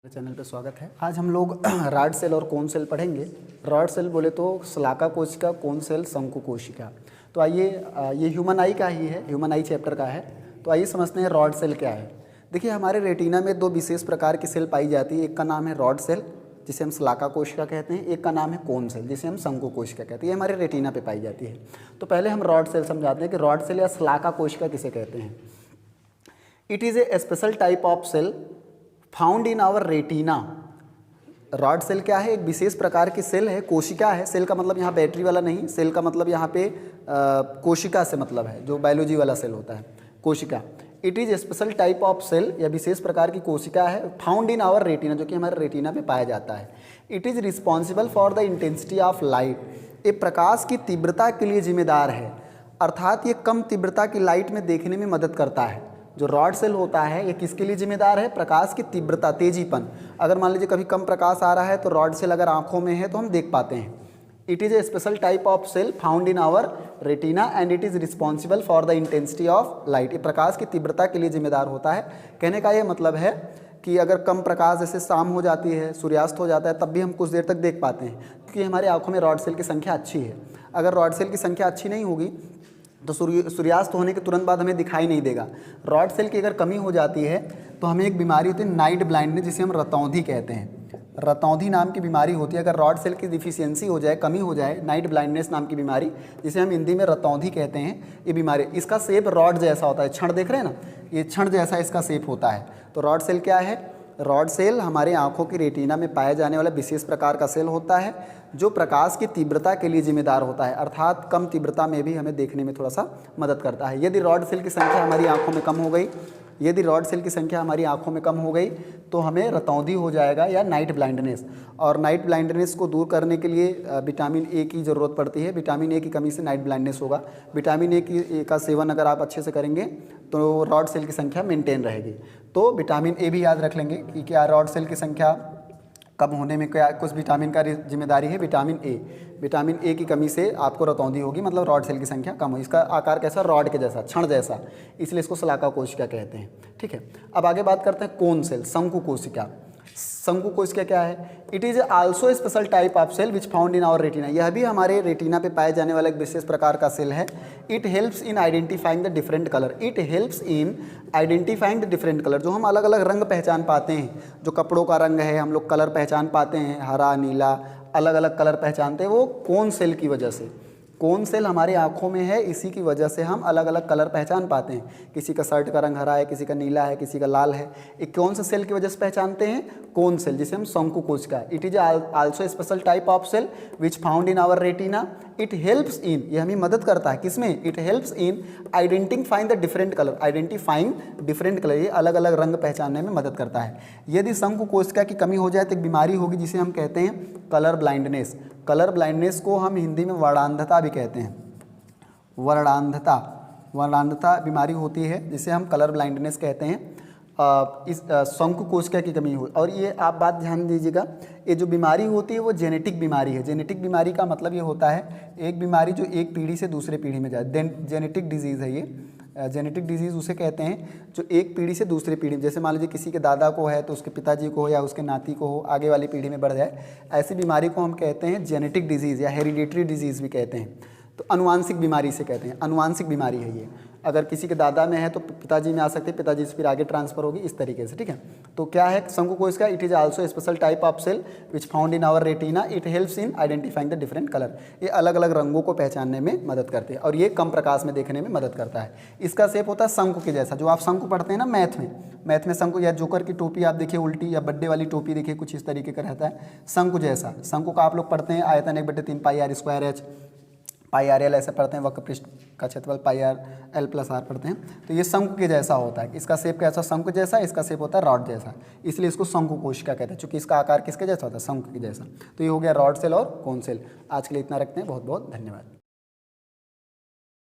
Channel पे स्वागत है। आज हम लोग रॉड सेल और कोन सेल पढ़ेंगे। रॉड सेल बोले तो शलाका कोशिका, कोन सेल शंकु कोशिका। तो आइए, ये ह्यूमन आई का ही है, ह्यूमन आई चैप्टर का है। तो आइए समझते हैं रॉड सेल क्या है। देखिए, हमारे रेटिना में दो विशेष प्रकार की सेल पाई जाती है। एक का नाम है रॉड सेल जिसे हम शलाका कोशिका कहते हैं, एक का नाम है कोन सेल जिसे हम शंकु कोशिका कहते हैं। ये हमारे रेटिना पे पाई जाती है। तो पहले हम रॉड सेल समझाते हैं कि रॉड सेल या शलाका कोशिका किसे कहते हैं। It is a special type of cell found in our retina. Rod cell क्या है? एक विशेष प्रकार की सेल है, कोशिका है। सेल का मतलब यहाँ बैटरी वाला नहीं, सेल का मतलब यहाँ पे कोशिका से मतलब है, जो बायोलॉजी वाला सेल होता है, कोशिका। It is special type of cell, यह विशेष प्रकार की कोशिका है, फाउंड इन आवर रेटिना, जो कि हमारे रेटिना पे पाया जाता है। It is responsible for the intensity of light, ये प्रकाश की तीव्रता के लिए जिम्मेदार है, अर्थात ये कम तीव्रता की लाइट में देखने में मदद करता है। जो रॉड सेल होता है ये किसके लिए जिम्मेदार है? प्रकाश की तीव्रता, तेजीपन। अगर मान लीजिए कभी कम प्रकाश आ रहा है तो रॉड सेल अगर आंखों में है तो हम देख पाते हैं। It is a special type of cell found in our retina and it is responsible for the intensity of light, ये प्रकाश की तीव्रता के लिए जिम्मेदार होता है। कहने का ये मतलब है कि अगर कम प्रकाश, जैसे शाम हो जाती है, सूर्यास्त हो जाता है, तब भी हम कुछ देर तक देख पाते हैं, क्योंकि हमारी आंखों में रॉड सेल की संख्या अच्छी है। अगर रॉड सेल की संख्या अच्छी नहीं होगी तो सूर्यास्त होने के तुरंत बाद हमें दिखाई नहीं देगा। रॉड सेल की अगर कमी हो जाती है तो हमें एक बीमारी होती है नाइट ब्लाइंडनेस, जिसे हम रतौंधी कहते हैं। रतौंधी नाम की बीमारी होती है। अगर रॉड सेल की डिफिशियंसी हो जाए, कमी हो जाए, नाइट ब्लाइंडनेस नाम की बीमारी, जिसे हम हिंदी में रतौंधी कहते हैं, ये बीमारी, इसका शेप रॉड जैसा होता है। छड़ देख रहे हैं ना, ये छड़ जैसा इसका शेप होता है। तो रॉड सेल क्या है? रॉड सेल हमारे आंखों की रेटिना में पाया जाने वाला विशेष प्रकार का सेल होता है, जो प्रकाश की तीव्रता के लिए जिम्मेदार होता है, अर्थात कम तीव्रता में भी हमें देखने में थोड़ा सा मदद करता है। यदि रॉड सेल की संख्या हमारी आंखों में कम हो गई, यदि रॉड सेल की संख्या हमारी आंखों में कम हो गई तो हमें रतौंधी हो जाएगा या नाइट ब्लाइंडनेस। और नाइट ब्लाइंडनेस को दूर करने के लिए विटामिन ए की ज़रूरत पड़ती है। विटामिन ए की कमी से नाइट ब्लाइंडनेस होगा। विटामिन ए का सेवन अगर आप अच्छे से करेंगे तो रॉड सेल की संख्या मेंटेन रहेगी। तो विटामिन ए भी याद रख लेंगे कि क्या रॉड सेल की संख्या कम होने में क्या कुछ विटामिन का जिम्मेदारी है? Vitamin A. विटामिन ए की कमी से आपको रतौंधी होगी, मतलब रॉड सेल की संख्या कम हो। इसका आकार कैसा? रॉड के जैसा, छड़ जैसा, इसलिए इसको शलाका कोशिका कहते हैं। ठीक है, अब आगे बात करते हैं कोन सेल, शंकु कोशिका। शंकु कोशिका क्या है? It is also special type of cell which found in our retina, यह भी हमारे रेटिना पे पाए जाने वाला एक विशेष प्रकार का सेल है। It helps in identifying the different colour, it helps in identifying the different colour, जो हम अलग अलग रंग पहचान पाते हैं, जो कपड़ों का रंग है, हम लोग कलर पहचान पाते हैं, हरा, नीला, अलग अलग कलर पहचानते हैं, वो कोन सेल की वजह से। कोन सेल हमारे आँखों में है, इसी की वजह से हम अलग अलग कलर पहचान पाते हैं। किसी का शर्ट का रंग हरा है, किसी का नीला है, किसी का लाल है। एक कौन से सेल की वजह से पहचानते हैं? कोन सेल, जिसे हम शंकु कोशिका। It is also special type of cell which found in our retina. It helps in, ये हमें मदद करता है किसमें? It helps in identifying the different colour, identifying different colour, ये अलग अलग रंग पहचानने में मदद करता है। यदि शंकु कोशिका की कमी हो जाए तो एक बीमारी होगी जिसे हम कहते हैं कलर ब्लाइंडनेस। कलर ब्लाइंडनेस को हम हिंदी में वर्णांधता भी कहते हैं। वर्णांधता बीमारी होती है जिसे हम कलर ब्लाइंडनेस कहते हैं। इस शंकु कोशिका की कमी हो, और ये आप बात ध्यान दीजिएगा, ये जो बीमारी होती है वो जेनेटिक बीमारी है। जेनेटिक बीमारी का मतलब ये होता है एक बीमारी जो एक पीढ़ी से दूसरे पीढ़ी में जाए, जेनेटिक डिजीज़ है ये। जेनेटिक डिजीज़ उसे कहते हैं जो एक पीढ़ी से दूसरी पीढ़ी में, जैसे मान लीजिए किसी के दादा को है तो उसके पिताजी को हो या उसके नाती को हो, आगे वाली पीढ़ी में बढ़ जाए, ऐसी बीमारी को हम कहते हैं जेनेटिक डिजीज़ या हेरिडिटरी डिजीज़ भी कहते हैं। तो अनुवांशिक बीमारी से कहते हैं, अनुवांशिक बीमारी है ये। अगर किसी के दादा में है तो पिताजी में आ सकते हैं, पिताजी से फिर आगे ट्रांसफर होगी, इस तरीके से। ठीक है, तो क्या है शंकु कोशिका? It is also special type of cell which found in our retina. It helps in identifying the different colour, ये अलग अलग रंगों को पहचानने में मदद करते हैं, और ये कम प्रकाश में देखने में मदद करता है। इसका शेप होता है शंकु के जैसा। जो आप शंकु पढ़ते हैं ना मैथ में शंकु, या जोकर की टोपी आप देखिए उल्टी, या बड्डे वाली टोपी देखिए, कुछ इस तरीके का रहता है, शंकु जैसा। शंकु का आप लोग पढ़ते हैं आयतन 1/3 pi R square H, pi R L ऐसे पढ़ते हैं, वक्र पृष्ठ का क्षेत्रफल pi R L plus R पढ़ते हैं। तो ये शंकु के जैसा होता है। इसका शेप कैसा? शंकु जैसा। इसका शेप होता है रॉड जैसा, इसलिए इसको शंकु कोशिका कहते हैं, चूँकि इसका आकार किसके जैसा होता है? शंकु के जैसा। तो ये हो गया रॉड सेल और कोन सेल। आज के लिए इतना रखते हैं, बहुत बहुत धन्यवाद।